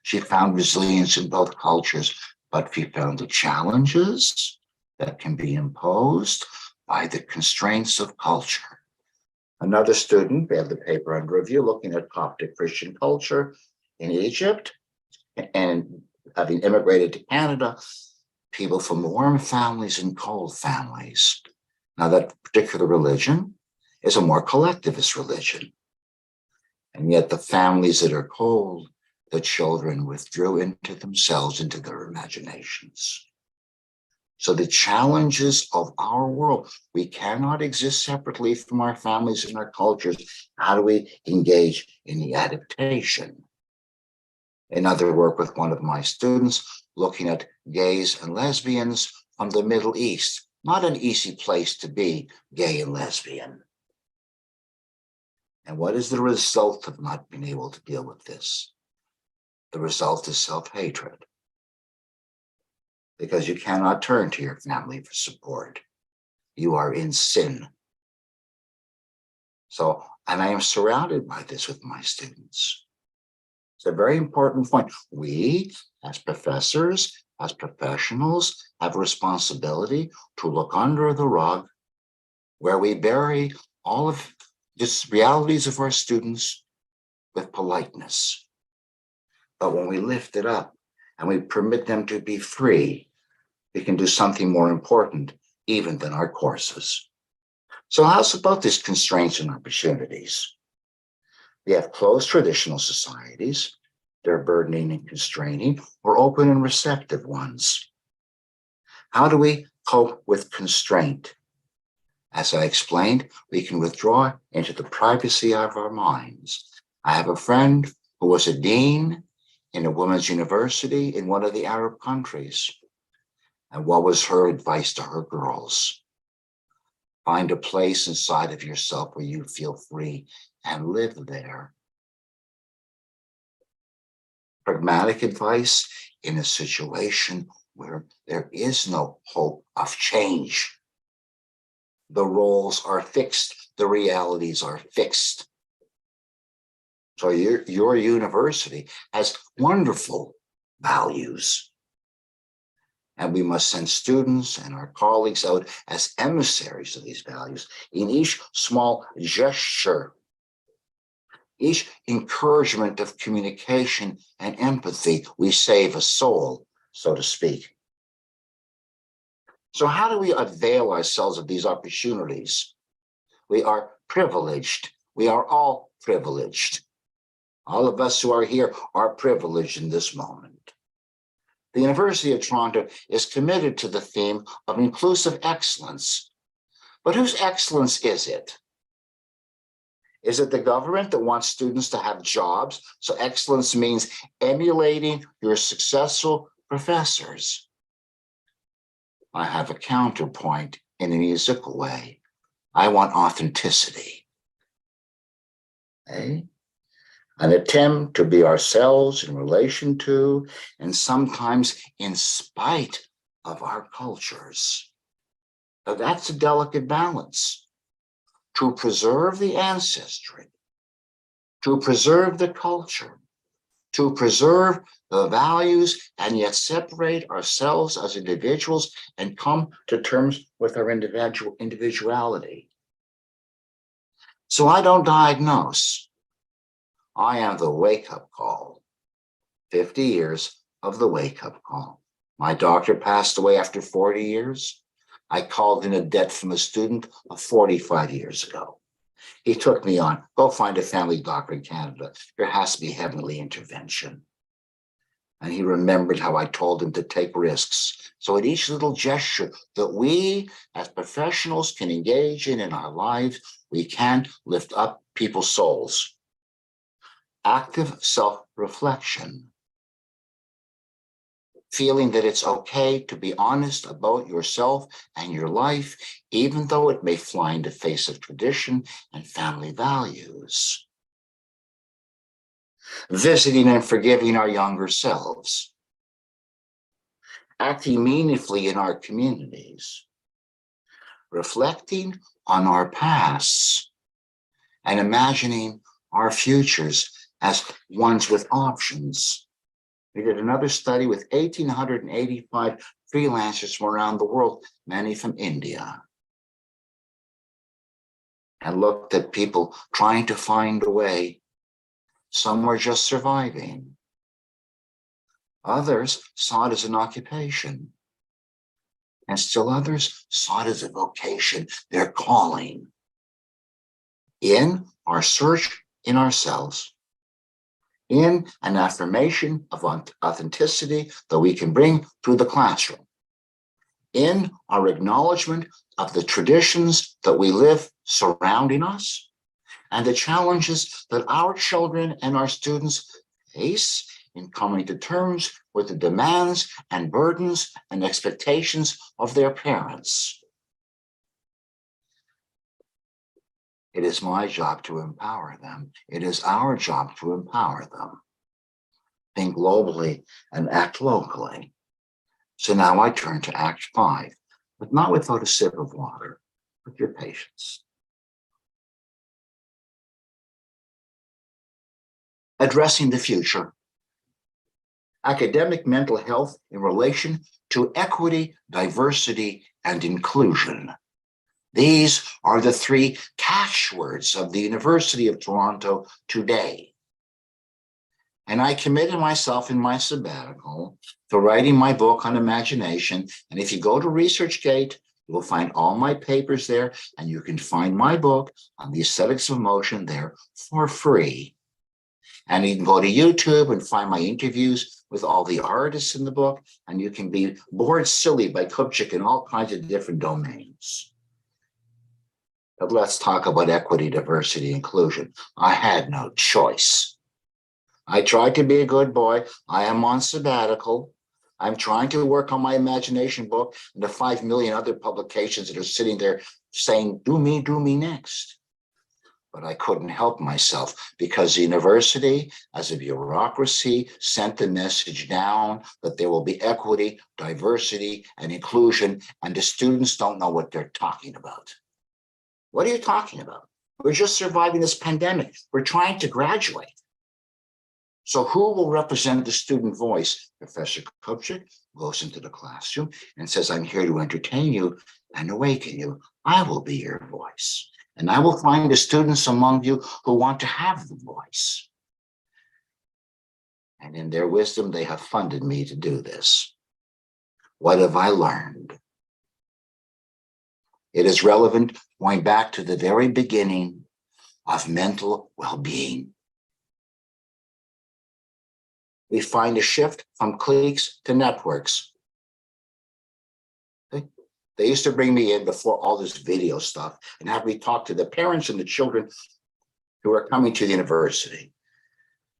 She found resilience in both cultures. but we found the challenges that can be imposed by the constraints of culture. Another student, we have the paper under review, looking at Coptic Christian culture in Egypt, and having immigrated to Canada, people from warm families and cold families. Now, that particular religion is a more collectivist religion. And yet the families that are cold, the children withdrew into themselves, into their imaginations. So the challenges of our world, we cannot exist separately from our families and our cultures. How do we engage in the adaptation? Another work with one of my students, looking at gays and lesbians from the Middle East. Not an easy place to be gay and lesbian. And what is the result of not being able to deal with this? The result is self-hatred. Because you cannot turn to your family for support. You are in sin. So, and I am surrounded by this with my students. It's a very important point. We, as professors, as professionals, have a responsibility to look under the rug where we bury all of these realities of our students with politeness. But when we lift it up and we permit them to be free, we can do something more important even than our courses. So how's about these constraints and opportunities? We have closed traditional societies. They're burdening and constraining, or open and receptive ones. How do we cope with constraint? As I explained, we can withdraw into the privacy of our minds. I have a friend who was a dean in a women's university in one of the Arab countries. And what was her advice to her girls? Find a place inside of yourself where you feel free and live there. Pragmatic advice in a situation where there is no hope of change. The roles are fixed, the realities are fixed. So your university has wonderful values. And we must send students and our colleagues out as emissaries of these values. In each small gesture, each encouragement of communication and empathy, we save a soul, so to speak. So how do we avail ourselves of these opportunities? We are privileged. We are all privileged. All of us who are here are privileged in this moment. The University of Toronto is committed to the theme of inclusive excellence. But whose excellence is it? Is it the government that wants students to have jobs? So excellence means emulating your successful professors. I have a counterpoint in a musical way. I want authenticity. Okay? An attempt to be ourselves in relation to, and sometimes in spite of our cultures. Now that's a delicate balance. To preserve the ancestry, to preserve the culture, to preserve the values, and yet separate ourselves as individuals and come to terms with our individuality. So I don't diagnose. I am the wake-up call. 50 years of the wake-up call. My doctor passed away after 40 years. I called in a debt from a student of 45 years ago. He took me on, go find a family doctor in Canada. There has to be heavenly intervention. And he remembered how I told him to take risks. So at each little gesture that we as professionals can engage in our lives, we can lift up people's souls. Active self-reflection. Feeling that it's okay to be honest about yourself and your life, even though it may fly in the face of tradition and family values. Visiting and forgiving our younger selves. Acting meaningfully in our communities. Reflecting on our pasts and imagining our futures as ones with options. We did another study with 1,885 freelancers from around the world, many from India, and looked at people trying to find a way. Some were just surviving. Others saw it as an occupation. And still others saw it as a vocation, their calling. In our search in ourselves, in an affirmation of authenticity that we can bring to the classroom, in our acknowledgement of the traditions that we live surrounding us, and the challenges that our children and our students face in coming to terms with the demands and burdens and expectations of their parents. It is my job to empower them. It is our job to empower them. Think globally and act locally. So now I turn to Act 5, but not without a sip of water, with your patience. Addressing the future. Academic mental health in relation to equity, diversity, and inclusion. These are the three catchwords of the University of Toronto today. And I committed myself in my sabbatical to writing my book on imagination. And if you go to ResearchGate, you will find all my papers there, and you can find my book on the aesthetics of motion there for free. And you can go to YouTube and find my interviews with all the artists in the book, and you can be bored silly by Kupchak in all kinds of different domains. But let's talk about equity, diversity, inclusion. I had no choice. I tried to be a good boy. I am on sabbatical. I'm trying to work on my imagination book and the 5 million other publications that are sitting there saying, do me next. But I couldn't help myself because the university, as a bureaucracy, sent the message down that there will be equity, diversity, and inclusion, and the students don't know what they're talking about. What are you talking about? We're just surviving this pandemic. We're trying to graduate. So who will represent the student voice? Professor Kupchak goes into the classroom and says, I'm here to entertain you and awaken you. I will be your voice. And I will find the students among you who want to have the voice. And in their wisdom, they have funded me to do this. What have I learned? It is relevant going back to the very beginning of mental well-being. We find a shift from cliques to networks. They used to bring me in before all this video stuff and have me talk to the parents and the children who are coming to the university.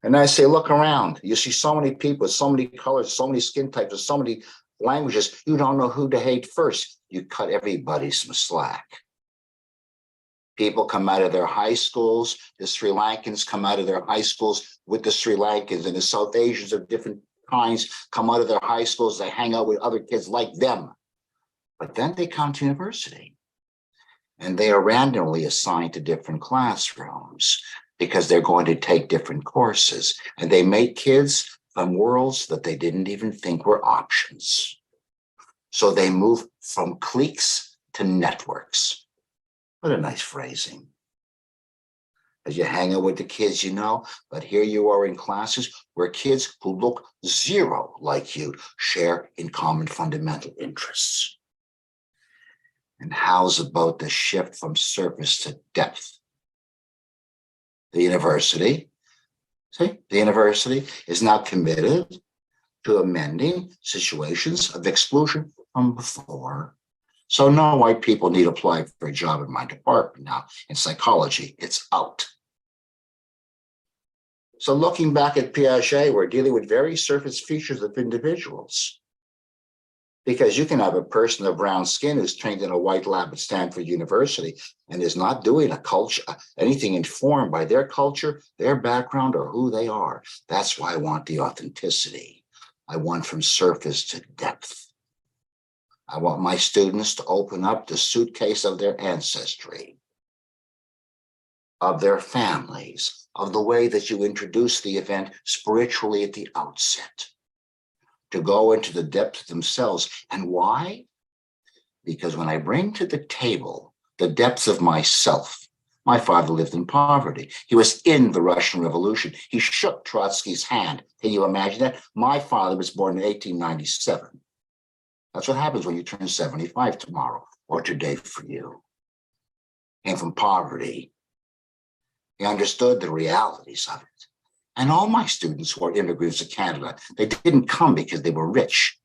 And I say, look around. You see so many people, so many colors, so many skin types, so many languages. You don't know who to hate first. You cut everybody some slack. People come out of their high schools. The Sri Lankans come out of their high schools with the Sri Lankans, and the South Asians of different kinds come out of their high schools. They hang out with other kids like them. But then they come to university and they are randomly assigned to different classrooms because they're going to take different courses, and they make kids from worlds that they didn't even think were options. So they move from cliques to networks. What a nice phrasing. As you hang out with the kids, you know, but here you are in classes where kids who look zero like you share in common fundamental interests. And how's about the shift from surface to depth? The university is now committed to amending situations of exclusion from before. So no white people need to apply for a job in my department now. In psychology, it's out. So looking back at Piaget, we're dealing with very surface features of individuals. Because you can have a person of brown skin who's trained in a white lab at Stanford University and is not doing a culture, anything informed by their culture, their background, or who they are. That's why I want the authenticity. I want from surface to depth. I want my students to open up the suitcase of their ancestry, of their families, of the way that you introduce the event spiritually at the outset. to go into the depths of themselves. And why? Because when I bring to the table the depths of myself, my father lived in poverty. He was in the Russian Revolution. He shook Trotsky's hand. Can you imagine that? My father was born in 1897. That's what happens when you turn 75 tomorrow or today for you. Came from poverty. He understood the realities of it. And all my students who are immigrants to Canada, they didn't come because they were rich.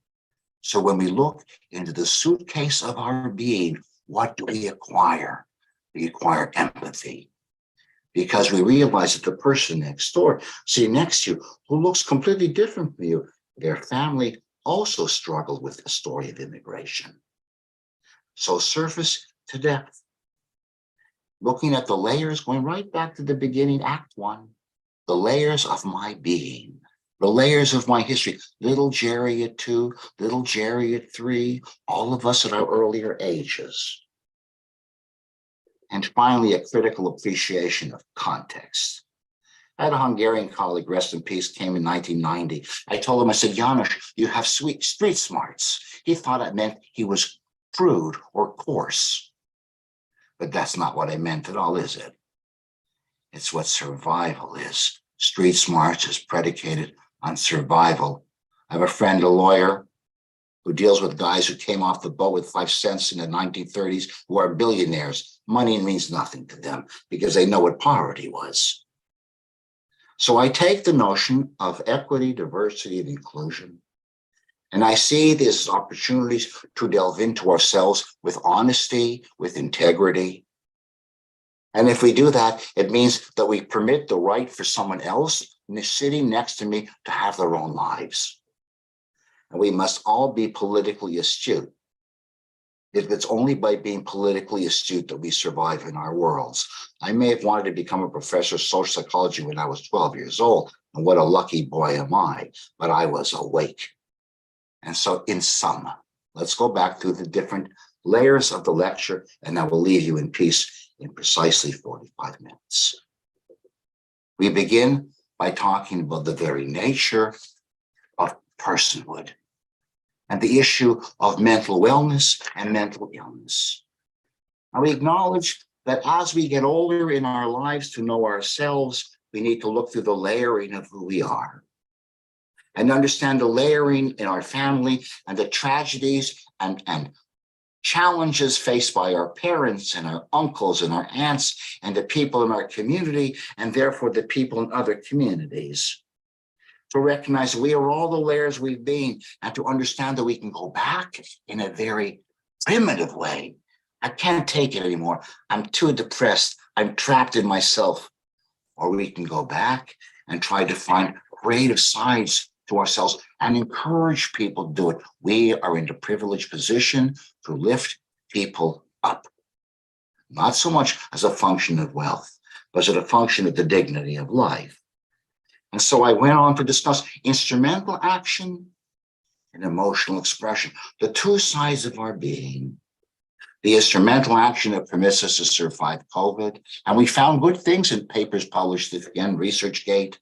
So when we look into the suitcase of our being, what do we acquire? We acquire empathy, because we realize that the person next door, sitting next to you, who looks completely different from you, their family also struggled with the story of immigration. So surface to depth, looking at the layers, going right back to the beginning, Act 1, the layers of my being, the layers of my history, little Jerry at 2, little Jerry at 3, all of us at our earlier ages. And finally, a critical appreciation of context. I had a Hungarian colleague, rest in peace, came in 1990. I told him, I said, Janos, you have sweet street smarts. He thought it meant he was crude or coarse. But that's not what I meant at all, is it? It's what survival is. Street smarts is predicated on survival. I have a friend, a lawyer, who deals with guys who came off the boat with 5 cents in the 1930s, who are billionaires. Money means nothing to them because they know what poverty was. So I take the notion of equity, diversity, and inclusion, and I see these opportunities to delve into ourselves with honesty, with integrity. And if we do that, it means that we permit the right for someone else sitting next to me to have their own lives. And we must all be politically astute. It's only by being politically astute that we survive in our worlds. I may have wanted to become a professor of social psychology when I was 12 years old, and what a lucky boy am I, but I was awake. And so in sum, let's go back through the different layers of the lecture, and I will leave you in peace in precisely 45 minutes. We begin by talking about the very nature of personhood and the issue of mental wellness and mental illness. And we acknowledge that as we get older in our lives to know ourselves, we need to look through the layering of who we are and understand the layering in our family and the tragedies and challenges faced by our parents and our uncles and our aunts and the people in our community, and therefore the people in other communities. To recognize that we are all the layers we've been, and to understand that we can go back in a very primitive way. I can't take it anymore. I'm too depressed. I'm trapped in myself. Or we can go back and try to find creative sides to ourselves and encourage people to do it. We are in the privileged position to lift people up, not so much as a function of wealth, but as a function of the dignity of life. And so I went on to discuss instrumental action and emotional expression, the two sides of our being. The instrumental action that permits us to survive COVID. And we found good things in papers published again, ResearchGate,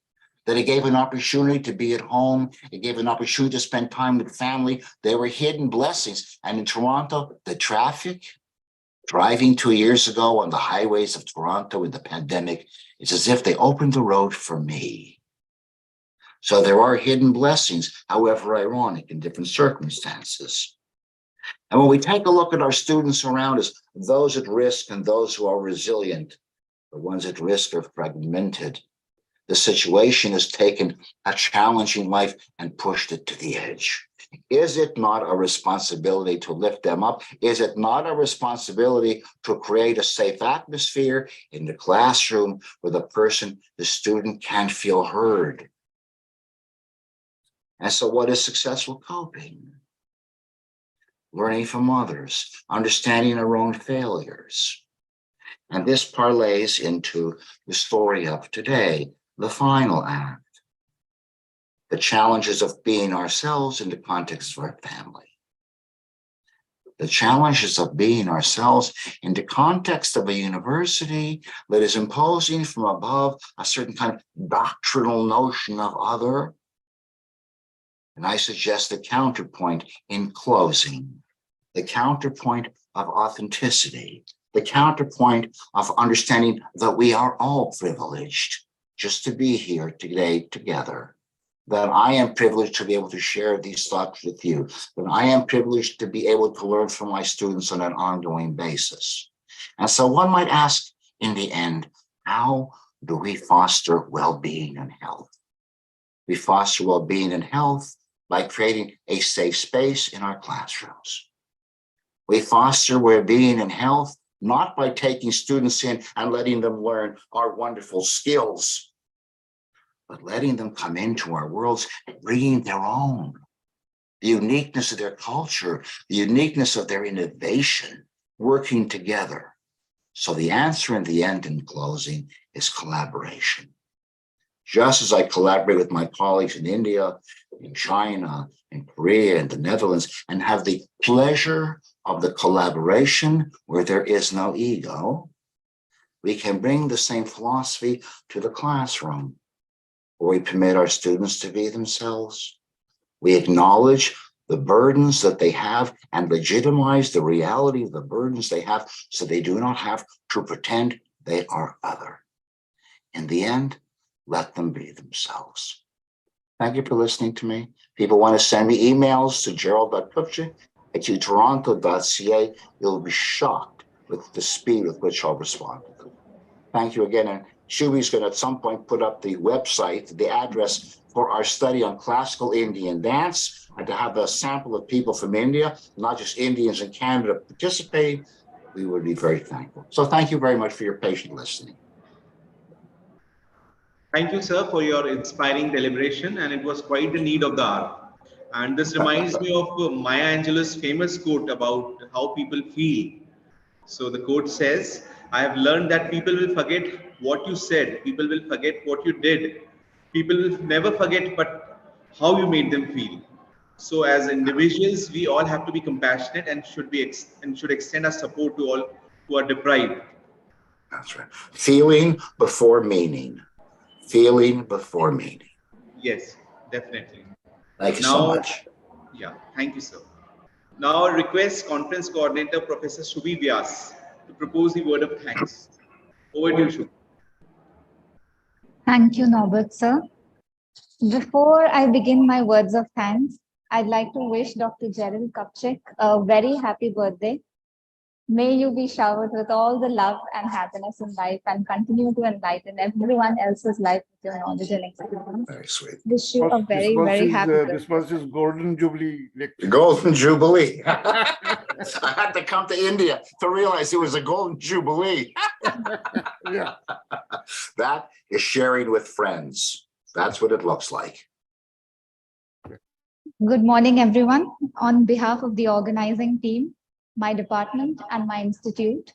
that it gave an opportunity to be at home. It gave an opportunity to spend time with family. There were hidden blessings. And in Toronto, the traffic, driving 2 years ago on the highways of Toronto in the pandemic, it's as if they opened the road for me. So there are hidden blessings, however ironic, in different circumstances. And when we take a look at our students around us, those at risk and those who are resilient, the ones at risk are fragmented. The situation has taken a challenging life and pushed it to the edge. Is it not a responsibility to lift them up? Is it not a responsibility to create a safe atmosphere in the classroom where the student can feel heard? And so what is successful coping? Learning from others, understanding our own failures. And this parlays into the story of today, the final act, the challenges of being ourselves in the context of our family. The challenges of being ourselves in the context of a university that is imposing from above a certain kind of doctrinal notion of other. And I suggest the counterpoint in closing, the counterpoint of authenticity, the counterpoint of understanding that we are all privileged just to be here today together, that I am privileged to be able to share these thoughts with you, that I am privileged to be able to learn from my students on an ongoing basis. And so one might ask in the end, how do we foster well-being and health? We foster well-being and health by creating a safe space in our classrooms. We foster well-being and health not by taking students in and letting them learn our wonderful skills, but letting them come into our worlds and bringing their own, the uniqueness of their culture, the uniqueness of their innovation, working together. So the answer in the end, in closing, is collaboration. Just as I collaborate with my colleagues in India, in China, in Korea, and the Netherlands, and have the pleasure of the collaboration where there is no ego, we can bring the same philosophy to the classroom, where we permit our students to be themselves. We acknowledge the burdens that they have and legitimize the reality of the burdens they have, so they do not have to pretend they are other. In the end, let them be themselves. Thank you for listening to me. People want to send me emails to gerald.kupchik@utoronto.ca. You'll be shocked with the speed with which I'll respond to them. Thank you again. And Shubi's going to at some point put up the website, the address for our study on classical Indian dance, and to have a sample of people from India, not just Indians in Canada, participate. We would be very thankful. So thank you very much for your patient listening. Thank you, sir, for your inspiring deliberation, and it was quite the need of the hour. And this reminds me of Maya Angelou's famous quote about how people feel. So the quote says, I have learned that people will forget what you said, people will forget what you did, people will never forget but how you made them feel. So as individuals, we all have to be compassionate and should extend our support to all who are deprived. That's right. Feeling before meaning. Feeling before meaning. Yes, definitely. Thank you so much. Yeah, thank you, sir. Now I request Conference Coordinator Professor Shubhi Vyas to propose the word of thanks. Over to you, Shubhi. Thank you, Norbert, sir. Before I begin my words of thanks, I'd like to wish Dr. Gerald Kupchik a very happy birthday. May you be showered with all the love and happiness in life and continue to enlighten everyone else's life with your knowledge and experience. Very sweet. Wish you a very, very happy birthday. This was his Golden Jubilee lecture. Golden Jubilee. I had to come to India to realize it was a Golden Jubilee. Yeah. That is sharing with friends. That's what it looks like. Good morning, everyone. On behalf of the organizing team, my department and my institute,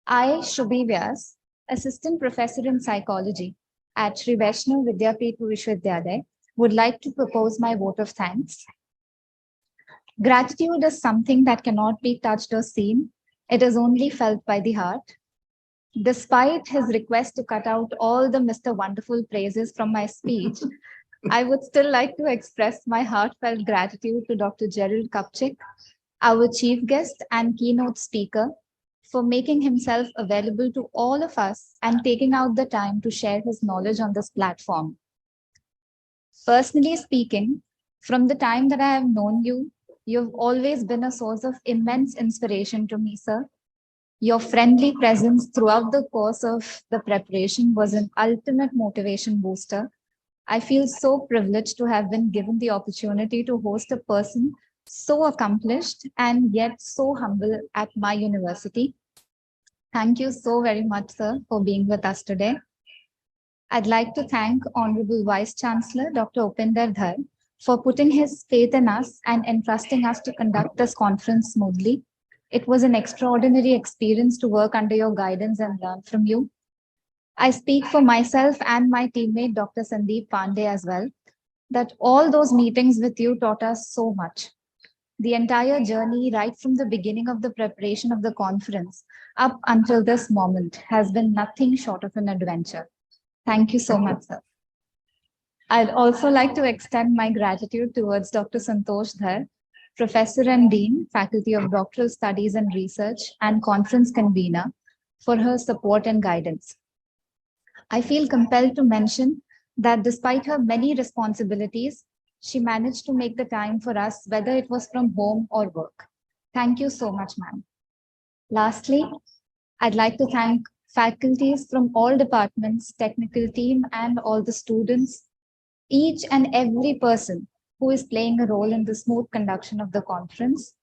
I, Shubhi Vyas, Assistant Professor in Psychology at Sri Vaishnav Vidyapith Vishwavidyalaya, would like to propose my vote of thanks. Gratitude is something that cannot be touched or seen. It is only felt by the heart. Despite his request to cut out all the Mr. Wonderful praises from my speech, I would still like to express my heartfelt gratitude to Dr. Gerald Kupchik, our chief guest and keynote speaker, for making himself available to all of us and taking out the time to share his knowledge on this platform. Personally speaking, from the time that I have known you, you've always been a source of immense inspiration to me, sir. Your friendly presence throughout the course of the preparation was an ultimate motivation booster. I feel so privileged to have been given the opportunity to host a person so accomplished and yet so humble at my university. Thank you so very much, sir, for being with us today. I'd like to thank Honorable Vice Chancellor, Dr. Upinder Dhar, for putting his faith in us and entrusting us to conduct this conference smoothly. It was an extraordinary experience to work under your guidance and learn from you. I speak for myself and my teammate, Dr. Sandeep Pandey, as well, that all those meetings with you taught us so much. The entire journey, right from the beginning of the preparation of the conference up until this moment, has been nothing short of an adventure. Thank you so much, sir. I'd also like to extend my gratitude towards Dr. Santosh Dhar, Professor and Dean, Faculty of Doctoral Studies and Research, and conference convener, for her support and guidance. I feel compelled to mention that despite her many responsibilities, she managed to make the time for us, whether it was from home or work. Thank you so much, ma'am. Lastly, I'd like to thank faculties from all departments, technical team, and all the students, each and every person who is playing a role in the smooth conduction of the conference.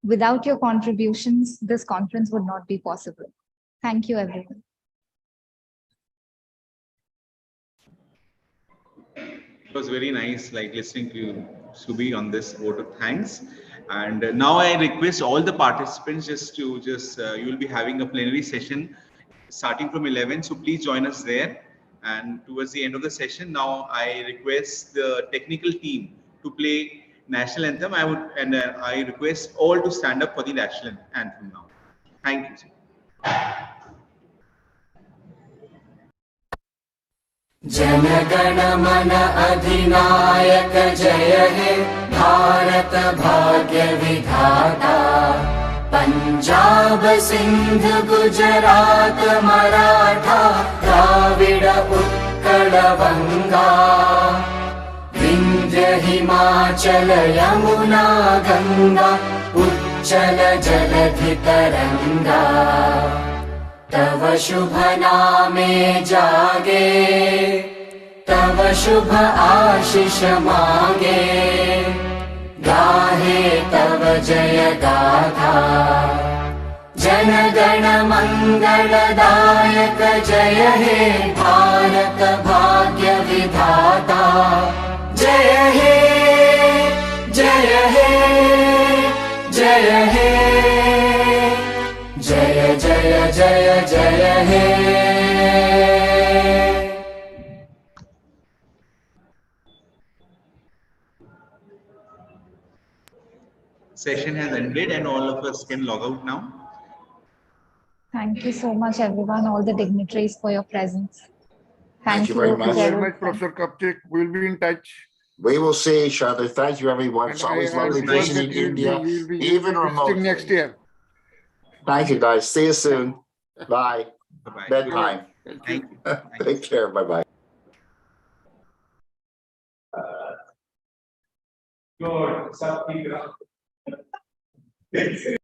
Without your contributions, this conference would not be possible. Thank you, everyone. It was very nice, like listening to you, Subhi, on this vote of thanks. And now I request all the participants you will be having a plenary session starting from 11. So please join us there. And towards the end of the session, now I request the technical team to play national anthem. I request all to stand up for the national anthem now. Thank you. Jana Gana मन अधिनायक जय हे भारत भाग्य विधाता पंजाब सिंध गुजरात मराठा द्राविड उत्कल गंगा विंध्य हिमाचल यमुना गंगा उच्चल जलधि तरंगा तव शुभ नामे जागे तव शुभ आशीष मांगे गाहे तव जय गाथा जन गण मंगलदायक जय हे भारत भाग्य विधाता जय हे जय हे जय हे जय जय जय जय हे Session has ended and all of us can log out now. Thank you so much, everyone, all the dignitaries, for your presence. Thank you very much. Thank you very much, Professor Kapchik. We'll be in touch. We will see each other. Thank you, everyone. It's And always I lovely trust visiting that we'll India, be even visiting remotely. next year. Thank you, guys. See you soon. Bye. Bye-bye. Bedtime. Thank you. Take care. Bye-bye. Good.